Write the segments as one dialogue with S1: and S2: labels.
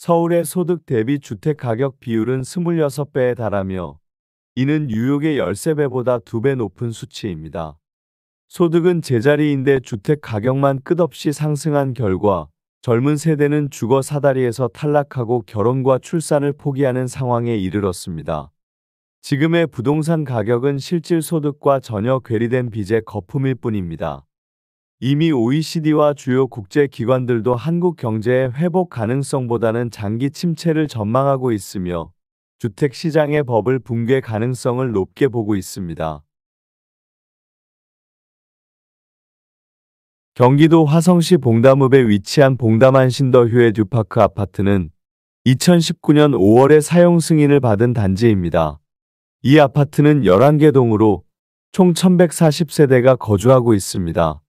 S1: 서울의 소득 대비 주택 가격 비율은 26배에 달하며 이는 뉴욕의 13배보다 2배 높은 수치입니다. 소득은 제자리인데 주택 가격만 끝없이 상승한 결과 젊은 세대는 주거 사다리에서 탈락하고 결혼과 출산을 포기하는 상황에 이르렀습니다. 지금의 부동산 가격은 실질 소득과 전혀 괴리된 빚의 거품일 뿐입니다. 이미 OECD와 주요 국제기관들도 한국 경제의 회복 가능성보다는 장기 침체를 전망하고 있으며 주택시장의 버블 붕괴 가능성을 높게 보고 있습니다. 경기도 화성시 봉담읍에 위치한 봉담 신더 휴에 듀파크 아파트는 2019년 5월에 사용 승인을 받은 단지입니다. 이 아파트는 11개 동으로 총 1140세대가 거주하고 있습니다.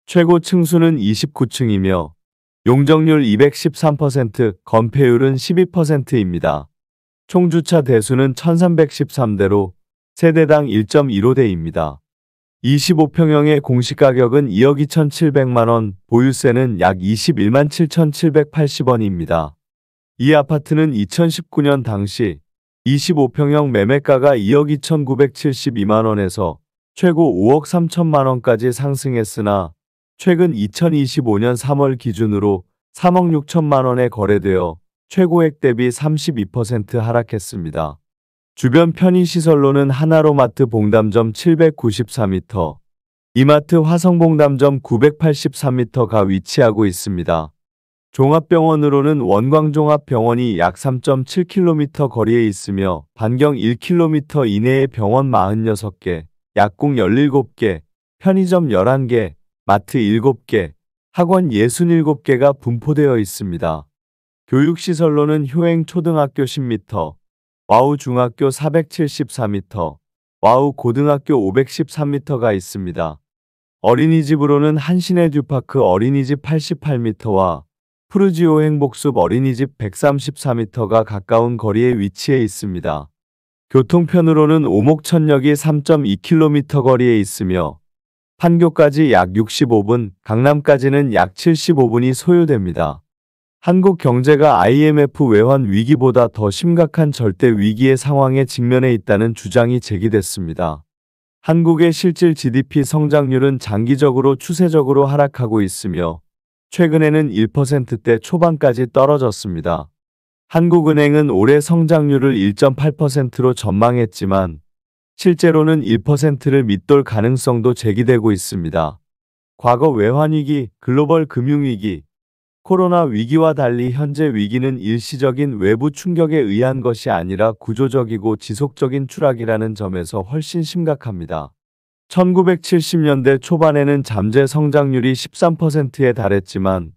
S1: 최고 층수는 29층이며 용적률 213%, 건폐율은 12%입니다. 총 주차 대수는 1313대로 세대당 1.15대입니다. 25평형의 공시가격은 2억 2,700만원, 보유세는 약 21만 7,780원입니다. 이 아파트는 2019년 당시 25평형 매매가가 2억 2,972만원에서 최고 5억 3천만원까지 상승했으나 최근 2025년 3월 기준으로 3억 6천만원에 거래되어 최고액 대비 32% 하락했습니다. 주변 편의시설로는 하나로마트 봉담점 794m, 이마트 화성봉담점 983m가 위치하고 있습니다. 종합병원으로는 원광종합병원이 약 3.7km 거리에 있으며 반경 1km 이내에 병원 46개, 약국 17개, 편의점 11개, 마트 7개, 학원 67개가 분포되어 있습니다. 교육시설로는 효행 초등학교 10m, 와우 중학교 474m, 와우 고등학교 513m가 있습니다. 어린이집으로는 한신의 듀파크 어린이집 88m와 푸르지오 행복숲 어린이집 134m가 가까운 거리에 위치해 있습니다. 교통편으로는 오목천역이 3.2km 거리에 있으며 판교까지 약 65분, 강남까지는 약 75분이 소요됩니다. 한국 경제가 IMF 외환 위기보다 더 심각한 절대 위기의 상황에 직면해 있다는 주장이 제기됐습니다. 한국의 실질 GDP 성장률은 장기적으로 추세적으로 하락하고 있으며 최근에는 1%대 초반까지 떨어졌습니다. 한국은행은 올해 성장률을 1.8%로 전망했지만 실제로는 1%를 밑돌 가능성도 제기되고 있습니다. 과거 외환위기, 글로벌 금융위기, 코로나 위기와 달리 현재 위기는 일시적인 외부 충격에 의한 것이 아니라 구조적이고 지속적인 추락이라는 점에서 훨씬 심각합니다. 1970년대 초반에는 잠재 성장률이 13%에 달했지만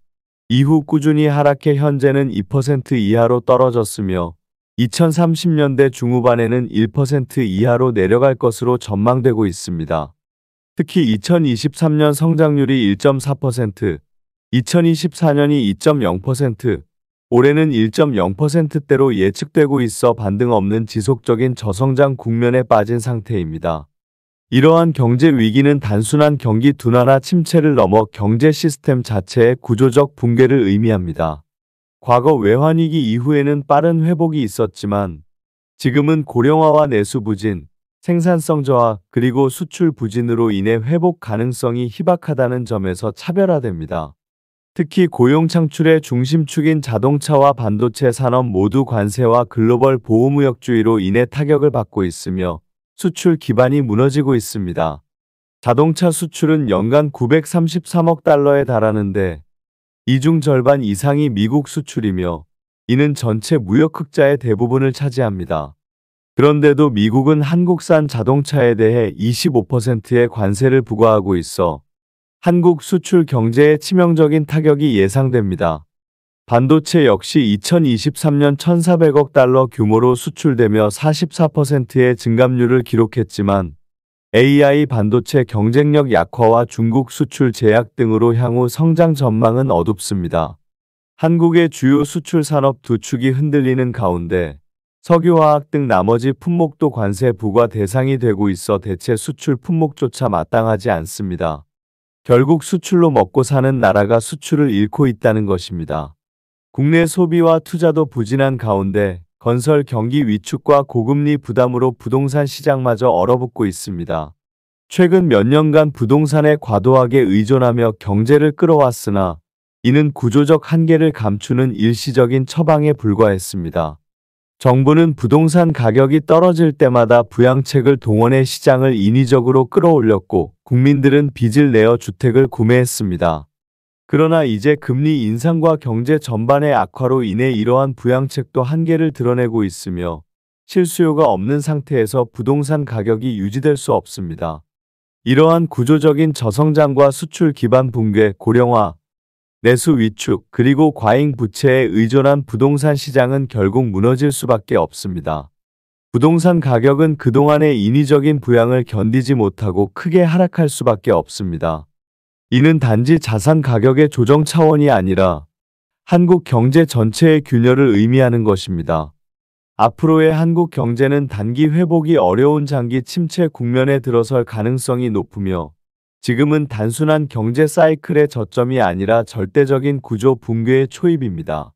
S1: 이후 꾸준히 하락해 현재는 2% 이하로 떨어졌으며 2030년대 중후반에는 1% 이하로 내려갈 것으로 전망되고 있습니다. 특히 2023년 성장률이 1.4%, 2024년이 2.0%, 올해는 1.0%대로 예측되고 있어 반등 없는 지속적인 저성장 국면에 빠진 상태입니다. 이러한 경제 위기는 단순한 경기 둔화나 침체를 넘어 경제 시스템 자체의 구조적 붕괴를 의미합니다. 과거 외환위기 이후에는 빠른 회복이 있었지만 지금은 고령화와 내수 부진, 생산성 저하, 그리고 수출 부진으로 인해 회복 가능성이 희박하다는 점에서 차별화됩니다. 특히 고용 창출의 중심축인 자동차와 반도체 산업 모두 관세와 글로벌 보호무역주의로 인해 타격을 받고 있으며 수출 기반이 무너지고 있습니다. 자동차 수출은 연간 933억 달러에 달하는데 이 중 절반 이상이 미국 수출이며 이는 전체 무역 흑자의 대부분을 차지합니다. 그런데도 미국은 한국산 자동차에 대해 25%의 관세를 부과하고 있어 한국 수출 경제에 치명적인 타격이 예상됩니다. 반도체 역시 2023년 1,400억 달러 규모로 수출되며 44%의 증감률을 기록했지만 AI 반도체 경쟁력 약화와 중국 수출 제약 등으로 향후 성장 전망은 어둡습니다. 한국의 주요 수출 산업 두 축이 흔들리는 가운데 석유화학 등 나머지 품목도 관세 부과 대상이 되고 있어 대체 수출 품목조차 마땅하지 않습니다. 결국 수출로 먹고 사는 나라가 수출을 잃고 있다는 것입니다. 국내 소비와 투자도 부진한 가운데 건설 경기 위축과 고금리 부담으로 부동산 시장마저 얼어붙고 있습니다. 최근 몇 년간 부동산에 과도하게 의존하며 경제를 끌어왔으나 이는 구조적 한계를 감추는 일시적인 처방에 불과했습니다. 정부는 부동산 가격이 떨어질 때마다 부양책을 동원해 시장을 인위적으로 끌어올렸고 국민들은 빚을 내어 주택을 구매했습니다. 그러나 이제 금리 인상과 경제 전반의 악화로 인해 이러한 부양책도 한계를 드러내고 있으며 실수요가 없는 상태에서 부동산 가격이 유지될 수 없습니다. 이러한 구조적인 저성장과 수출 기반 붕괴, 고령화, 내수 위축, 그리고 과잉 부채에 의존한 부동산 시장은 결국 무너질 수밖에 없습니다. 부동산 가격은 그동안의 인위적인 부양을 견디지 못하고 크게 하락할 수밖에 없습니다. 이는 단지 자산 가격의 조정 차원이 아니라 한국 경제 전체의 균열을 의미하는 것입니다. 앞으로의 한국 경제는 단기 회복이 어려운 장기 침체 국면에 들어설 가능성이 높으며 지금은 단순한 경제 사이클의 저점이 아니라 절대적인 구조 붕괴의 초입입니다.